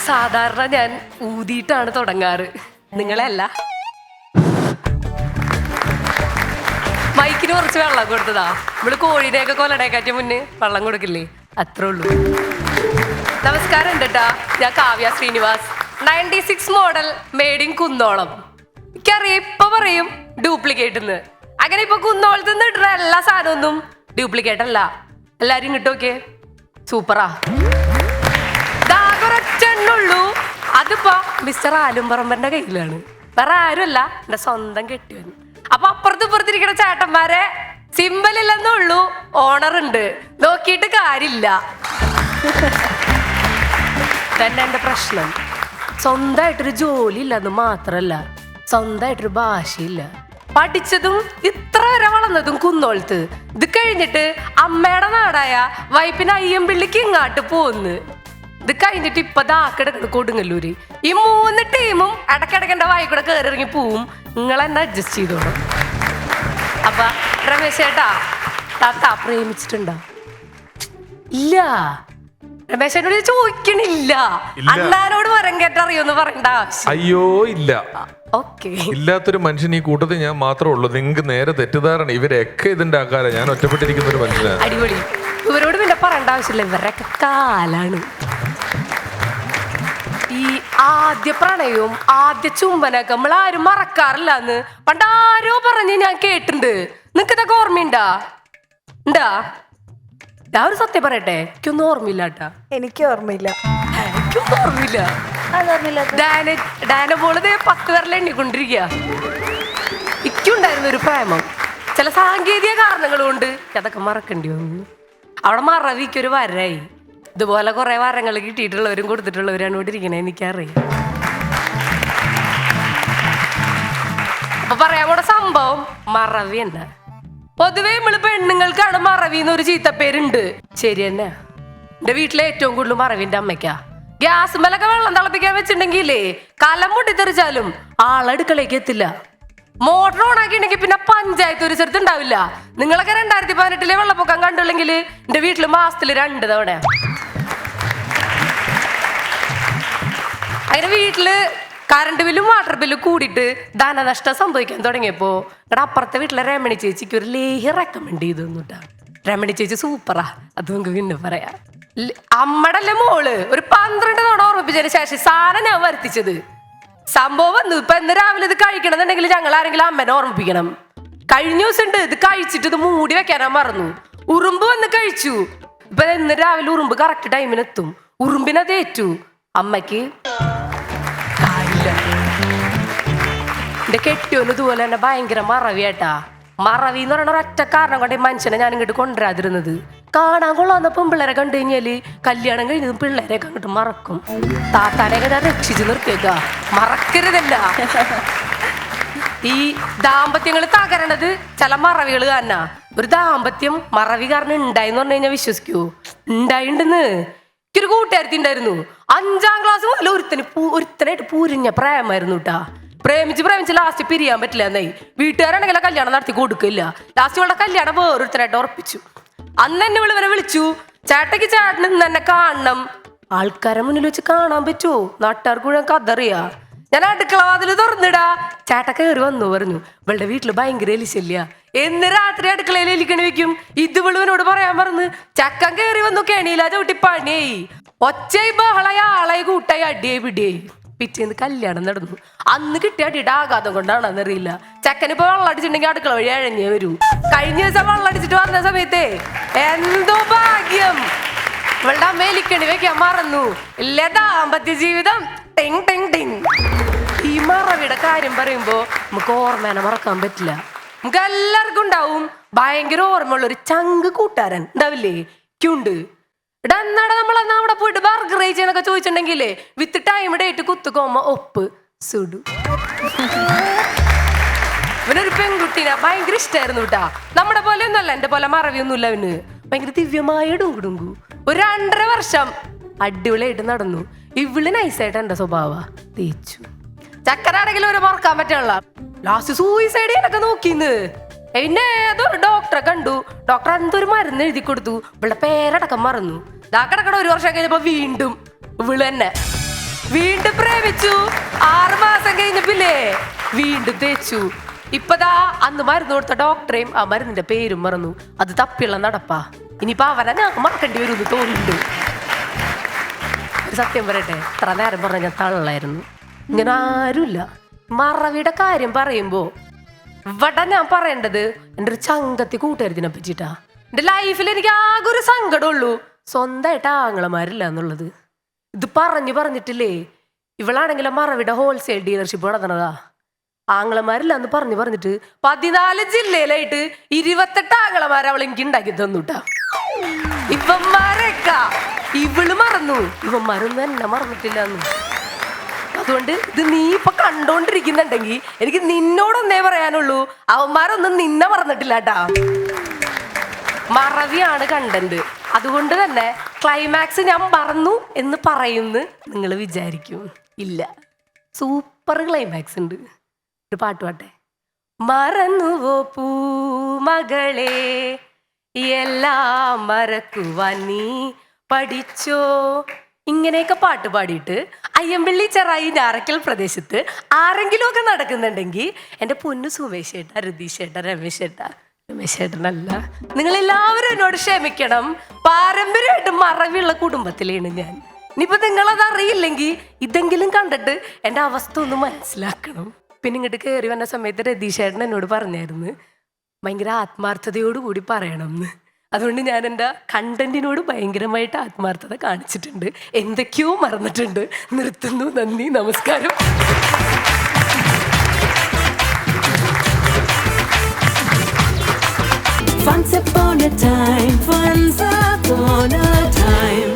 സാധാരണ ഞാൻ ഊതിയിട്ടാണ് തുടങ്ങാറ്, നിങ്ങളല്ല. മൈക്കിന് കുറച്ച് വെള്ളം കൊടുത്തതാ. നമ്മള് കോഴിനെയൊക്കെ കൊല്ലടേക്കാറ്റ മുന്നേ വെള്ളം കൊടുക്കില്ലേ, അത്രേ ഉള്ളൂ. നമസ്കാരം ഉണ്ട് കേട്ടാ, ഞാൻ Kavya Srinivas. 96 model, made in കുന്നോളം. എനിക്കറിയാം ഇപ്പൊ പറയും ഡ്യൂപ്ലിക്കേറ്റ് എന്ന്. അങ്ങനെ ഇപ്പൊ കുന്നോളത്ത് നിന്ന് ഇടുന്ന എല്ലാ സാധനമൊന്നും ഡ്യൂപ്ലിക്കേറ്റ് അല്ല. എല്ലാരും ഇങ്ങോട്ട് നോക്കിയേ, സൂപ്പറാ. ഒരൊറ്റെണ്ണുള്ളൂ, അതിപ്പോ മിസ്റ്റർ ആലുംപറമ്പന്റെ കയ്യിലാണ്. വേറെ ആരുമല്ല, എന്റെ സ്വന്തം കെട്ടിയവൻ. അപ്പൊ അപ്പുറത്ത് ഇപ്പുറത്തിരിക്കുന്ന ചേട്ടന്മാരെ സിമ്പിൾ ഇല്ലെന്നുള്ളൂ, ഓണർ ഉണ്ട്, നോക്കിയിട്ട് കാര്യമില്ല. തന്നെ എന്റെ പ്രശ്നം. സ്വന്തമായിട്ടൊരു ജോലി ഇല്ലെന്ന് മാത്രല്ല, സ്വന്തമായിട്ടൊരു ഭാഷയില്ല. പഠിച്ചതും ഇത്ര വരെ വളർന്നതും കുന്നോളത്ത്. ഇത് കഴിഞ്ഞിട്ട് അമ്മയുടെ നാടായ വൈപ്പിന് അയ്യമ്പിള്ളിക്ക് ഇങ്ങാട്ട് പോന്ന്. ഇത് കഴിഞ്ഞിട്ട് ഇപ്പൊ ദാക്കിടക്കണ കൊടുങ്ങല്ലൂര്. ഈ 3 ടീമും ഇടക്കിടക്കെന്റെ വായിക്കൂടെ കയറിറങ്ങി പോവും. നിങ്ങൾ എന്നെ അഡ്ജസ്റ്റ് ചെയ്തോളൂ. അപ്പൊ രമേശ് ചേട്ടാ, താത്ത പ്രേമിച്ചിട്ടുണ്ടോ? ഇല്ല. രമേശനോട് ചോദിക്കണില്ല. അണ്ണാനോട് വരം കേട്ടറിയോന്ന് പറയണ്ട ആവശ്യം. അയ്യോ ഇല്ല. ഓക്കെ. ഇല്ലാത്തൊരു മനുഷ്യൻ ഈ കൂട്ടത്തിൽ ഞാൻ മാത്രമേ ഉള്ളൂ. നിങ്ങൾക്ക് നേരെ തെറ്റിദ്ധാരണ. ഇവരൊക്കെ ഇതിന്റെ ആക്കാരാ. ഞാൻ ഒറ്റപ്പെട്ടിരിക്കുന്ന ഒരു മനുഷ്യനാണ്. അടിപൊളി. ഇവരോട് പിന്നെ പറയേണ്ട ആവശ്യമില്ല, ഇവരൊക്കെ കാലാണ്. ഈ ആദ്യ പ്രണയവും ആദ്യ ചുംബനൊക്കെ നമ്മൾ ആരും മറക്കാറില്ല എന്ന് പണ്ടാരോ പറഞ്ഞ് ഞാൻ കേട്ടിട്ടുണ്ട്. നിനക്ക് ഇതൊക്കെ ഓർമ്മയുണ്ടാ? ഉണ്ടാ? ഞാൻ ഒരു സത്യം പറയട്ടെ, എനിക്കൊന്നും ഓർമ്മയില്ല കേട്ടാ. എനിക്ക് ഓർമ്മയില്ല. എനിക്കൊന്നും ഓർമ്മയില്ല. ഡാന പോളത് 10 പേരിലെ എണ്ണിക്കൊണ്ടിരിക്കുക. എനിക്കുണ്ടായിരുന്ന ഒരു പ്രേമം ചില സാങ്കേതിക കാരണങ്ങൾ കൊണ്ട് അതൊക്കെ മറക്കേണ്ടി വന്നു. അവിടെ മറവിക്കൊരു വരായി. ഇതുപോലെ കുറെ വരങ്ങൾ കിട്ടിയിട്ടുള്ളവരും കൊടുത്തിട്ടുള്ളവരാണ് ഇവിടെ ഇരിക്കണേ, എനിക്കറിയാം. അപ്പൊ പറയാൻ പോണ സംഭവം മറവി തന്നെ. പൊതുവെ നമ്മള് പെണ്ണുങ്ങൾക്കാണ് മറവി എന്നൊരു ചീത്തപ്പേരുണ്ട്. ശരി തന്നെ. എന്റെ വീട്ടിലെ ഏറ്റവും കൂടുതൽ മറവിന്റെ അമ്മയ്ക്കാ. ഗ്യാസ് മേലൊക്കെ വെള്ളം തിളപ്പിക്കാൻ വെച്ചിട്ടുണ്ടെങ്കിലേ കലം പൊട്ടിത്തെറിച്ചാലും ആളടുക്കളേക്ക് എത്തില്ല. മോട്ടർ ഓൺ ആക്കിയിട്ടുണ്ടെങ്കിൽ പിന്നെ പഞ്ചായത്ത് ഒരു സ്ഥലത്ത് ഉണ്ടാവില്ല. നിങ്ങളൊക്കെ 2018 വെള്ളപ്പൊക്കം കണ്ടുള്ളെങ്കിൽ എന്റെ വീട്ടില് മാസത്തില് 2 തവണ. അങ്ങനെ വീട്ടില് കറണ്ട് ബില്ലും വാട്ടർ ബില്ലും കൂടിയിട്ട് ധനനഷ്ടം സംഭവിക്കാൻ തുടങ്ങിയപ്പോ ഇവിടെ അപ്പുറത്തെ വീട്ടിലെ രമണി ചേച്ചിക്ക് ഒരു ലേഹ്യ റെക്കമെൻഡ് ചെയ്തു തന്നുട്ടാ. രമണി ചേച്ചി സൂപ്പറാ, അത് നമുക്ക് പിന്നെ പറയാം. അമ്മടല്ലേ മോള് ഒരു 12 തവണ ഓർമ്മിപ്പിച്ചതിന് ശേഷം സാധനം ഞാൻ വരുത്തിച്ചത്. സംഭവം വന്നു. ഇപ്പൊ ഇന്ന് രാവിലെ ഇത് കഴിക്കണം എന്നുണ്ടെങ്കിൽ ഞങ്ങൾ ആരെങ്കിലും അമ്മനെ ഓർമ്മിപ്പിക്കണം. കഴിഞ്ഞ ദിവസം ഉണ്ട് ഇത് കഴിച്ചിട്ട് ഇത് മൂടി വെക്കാനാ മറന്നു. ഉറുമ്പ് വന്ന് കഴിച്ചു. ഇപ്പൊ ഇന്ന് രാവിലെ ഉറുമ്പ് കറക്റ്റ് ടൈമിന് എത്തും. ഉറുമ്പിനെ തേറ്റു. അമ്മയ്ക്ക് എന്റെ കെട്ടിയോന് ഇതുപോലെ തന്നെ ഭയങ്കര മറവിയാട്ടാ. മറവി എന്ന് പറയുന്ന ഒരൊറ്റ കാരണം കൊണ്ട് ഈ മനുഷ്യനെ ഞാൻ ഇങ്ങോട്ട് കൊണ്ടുവരാതിരുന്നത്. കാണാൻ കൊള്ളാവുന്ന പെൺപിള്ളേരെ കണ്ടു കഴിഞ്ഞാല് കല്യാണം കഴിഞ്ഞതും പിള്ളേരെയൊക്കെ അങ്ങോട്ട് മറക്കും. താത്താനെയൊക്കെ ഞാൻ രക്ഷിച്ച് നിർത്തിയേക്ക, മറക്കരുതല്ല. ഈ ദാമ്പത്യങ്ങൾ തകരണത് ചില മറവികൾ കാരണ. ഒരു ദാമ്പത്യം മറവി കാരണം ഉണ്ടായിന്ന് പറഞ്ഞു കഴിഞ്ഞാൽ വിശ്വസിക്കൂ? ഉണ്ടായിണ്ടെന്ന്. എനിക്കൊരു കൂട്ടുകാരത്തി ഉണ്ടായിരുന്നു. 5ാം ക്ലാസ് മുതൽ ഒരുത്തനായിട്ട് പൂരിഞ്ഞ പ്രേമായിരുന്നു കേട്ടാ. പ്രേമിച്ച് ലാസ്റ്റ് പിരിയാൻ പറ്റില്ല എന്നായി. വീട്ടുകാരാണെങ്കിലും കല്യാണം നടത്തി കൊടുക്കില്ല. ലാസ്റ്റ് ഇവളുടെ കല്യാണം വേറൊരുത്തനായിട്ട് ഉറപ്പിച്ചു. അന്ന് എന്നെ ഇവരെ വിളിച്ചു, ചേട്ടയ്ക്ക് ചേട്ടന് ഇന്ന് എന്നെ കാണണം. ആൾക്കാരെ മുന്നിൽ വെച്ച് കാണാൻ പറ്റുമോ? നാട്ടുകാർക്ക് മുഴുവൻ കതറിയാ. ഞാൻ അടുക്കള വാതിൽ തുറന്നിടാ. ചേട്ട കയറി വന്നു പറഞ്ഞു, ഇവളുടെ വീട്ടില് ഭയങ്കര എലിശല്യ. എന്ന് രാത്രി അടുക്കളയിൽ എലിക്കണി വെക്കും. ഇത് വിളുവിനോട് പറയാൻ പറഞ്ഞു. ചക്കൻ കയറി വന്നു, കെണിയില ചവിട്ടി പണിയായി. ഒച്ചയായി ബഹളായി, ആളായി കൂട്ടായി, അടിയായി പിടിയായി. പിറ്റേന്ന് കല്യാണം നടന്നു. അന്ന് കിട്ടിയ അടിയുടെ ആഘാതം കൊണ്ടാണെന്നറിയില്ല ചെക്കനിപ്പോ വെള്ളം അടിച്ചിട്ടുണ്ടെങ്കിൽ അടുക്കള വഴി അഴഞ്ഞേ വരൂ. കഴിഞ്ഞ ദിവസം വെള്ളം അടിച്ചിട്ട് വന്ന സമയത്തെ എന്തോ ഭാഗ്യം, ഇവളുടെ അമ്മ എലിക്കണി വെക്കാൻ മറന്നു. ഇല്ല ദാമ്പത്യ ജീവിതം ടിങ് ടിങ് ടിങ്. ഈ മറവിയുടെ കാര്യം പറയുമ്പോ നമുക്ക് ഓർമ്മേനെ മറക്കാൻ പറ്റില്ല. നമുക്ക് എല്ലാവർക്കും ഉണ്ടാവും ഭയങ്കര ഓർമ്മയുള്ള ഒരു ചങ്ക് കൂട്ടുകാരൻ ഉണ്ടാവില്ലേ? ക്കുണ്ട്. ഇവിടെ എന്നാടാ നമ്മളന്ന് അവിടെ പോയിട്ട് ബർഗർ കഴിച്ചെന്നൊക്കെ ചോദിച്ചിട്ടുണ്ടെങ്കിലേ വിത്ത് ടൈം ഡേറ്റ് കുത്തുകോമ്മ ഒപ്പ് സുഡു. ഇവനൊരു പെൺകുട്ടീനെ ഭയങ്കര ഇഷ്ടമായിരുന്നു കേട്ടാ. നമ്മുടെ പോലെ ഒന്നുമല്ല, എന്റെ പോലെ മറവിയൊന്നുമില്ല. അവന് ഭയങ്കര ദിവ്യമായ ഡുങ്കുടുങ്കു. ഒരു 2.5 വർഷം അടിപൊളിയായിട്ട് നടന്നു. ഇവള് നൈസായിട്ട് എന്റെ സ്വഭാവ തേച്ചു. ചക്കനാണെങ്കിലും ഒരു മറക്കാൻ പറ്റുള്ള. ലാസ്റ്റ് സൂയിസൈഡ് ചെയ്യാനൊക്കെ നോക്കിന്ന്. പിന്നെ ഏതൊരു ഡോക്ടറെ കണ്ടു. ഡോക്ടർ എന്തൊരു മരുന്ന് എഴുതി കൊടുത്തു. ഇവളുടെ പേരടക്കം മറന്നു. കിടക്കട 1 വർഷം കഴിഞ്ഞപ്പോ വീണ്ടും ഇവള് തന്നെ വീണ്ടും പ്രേമിച്ചു. 6 മാസം കഴിഞ്ഞപ്പില്ലേ വീണ്ടും തേച്ചു. ഇപ്പതാ അന്ന് മരുന്ന് കൊടുത്ത ഡോക്ടറേയും ആ മരുന്നിന്റെ പേരും മറന്നു. അത് തപ്പിയുള്ള നടപ്പാ. ഇനിയിപ്പോ അവനെ ഞാൻ മറക്കേണ്ടി വരും എന്ന് തോന്നുന്നുണ്ട്. ഒരു സത്യം പറയട്ടെ, ഇത്ര നേരം പറഞ്ഞ ഞാൻ തള്ളായിരുന്നു. ഇങ്ങനെ ആരുമില്ല. മറവിയുടെ കാര്യം പറയുമ്പോ ഇവിടെ ഞാൻ പറയേണ്ടത് എൻ്റെ ഒരു ചങ്കത്തി കൂട്ടുകാരത്തിനെ പറ്റിട്ടാ. എൻ്റെ ലൈഫിൽ എനിക്ക് ആകെ ഒരു സങ്കടമുള്ളൂ, സ്വന്തമായിട്ട് ആങ്ങളമാരില്ല എന്നുള്ളത്. ഇത് പറഞ്ഞിട്ടില്ലേ, ഇവളാണെങ്കിലും മറവിയുടെ ഹോൾസെയിൽ ഡീലർഷിപ്പ് നടന്നതാ. ആങ്ങളമാരില്ല എന്ന് പറഞ്ഞിട്ട് 14 ജില്ലയിലായിട്ട് 28 ആങ്ങളമാരെ അവൾ എനിക്ക് ഉണ്ടാക്കി തന്നുട്ടാ. ഇവന്മാരൊക്കെ ഇവള് മറന്നു, ഇവന്മാരൊന്നും എന്നെ മറന്നിട്ടില്ല എന്ന്. അതുകൊണ്ട് ഇത് നീ ഇപ്പൊ കണ്ടോണ്ടിരിക്കുന്നുണ്ടെങ്കിൽ എനിക്ക് നിന്നോടൊന്നേ പറയാനുള്ളൂ, അവന്മാരൊന്നും നിന്നെ മറന്നിട്ടില്ല കേട്ടാ. മറവിയാണ് കണ്ടന്റ്. അതുകൊണ്ട് തന്നെ ക്ലൈമാക്സ് ഞാൻ മറന്നു എന്ന് പറയുന്നു നിങ്ങൾ വിചാരിക്കും. ഇല്ല, സൂപ്പർ ക്ലൈമാക്സ് ഉണ്ട്. ഒരു പാട്ടെ. മറന്നുവോ പൂമകളെ എല്ലാം മറക്കുവാൻ നീ പഠിച്ചോ. ഇങ്ങനെയൊക്കെ പാട്ട് പാടിയിട്ട് അയ്യമ്പള്ളി ചെറായി ഞാറക്കൽ പ്രദേശത്ത് ആരെങ്കിലും ഒക്കെ നടക്കുന്നുണ്ടെങ്കിൽ എൻ്റെ പൊന്നു സുമേഷ് ചേട്ടാ, രതീഷ് ചേട്ടാ, രമേശ് ചേട്ടാ, രമേശ് ചേട്ടനല്ല, നിങ്ങളെല്ലാവരും എന്നോട് ക്ഷമിക്കണം. പാരമ്പര്യമായിട്ട് മറവിയുള്ള കുടുംബത്തിലാണ് ഞാൻ. ഇനിയിപ്പോൾ നിങ്ങളത് അറിയില്ലെങ്കിൽ ഇതെങ്കിലും കണ്ടിട്ട് എൻ്റെ അവസ്ഥ ഒന്ന് മനസ്സിലാക്കണം. പിന്നെ ഇങ്ങോട്ട് കയറി വന്ന സമയത്ത് രതീഷ് ചേട്ടൻ എന്നോട് പറഞ്ഞായിരുന്നു ഭയങ്കര ആത്മാർത്ഥതയോടുകൂടി പറയണം എന്ന്. അതുകൊണ്ട് ഞാൻ എൻ്റെ കണ്ടന്റിനോട് ഭയങ്കരമായിട്ട് ആത്മാർത്ഥത കാണിച്ചിട്ടുണ്ട്. എന്തൊക്കെയോ മറന്നിട്ടുണ്ട്. നിർത്തുന്നു. നന്ദി, നമസ്കാരം. Once upon a time, once upon a time.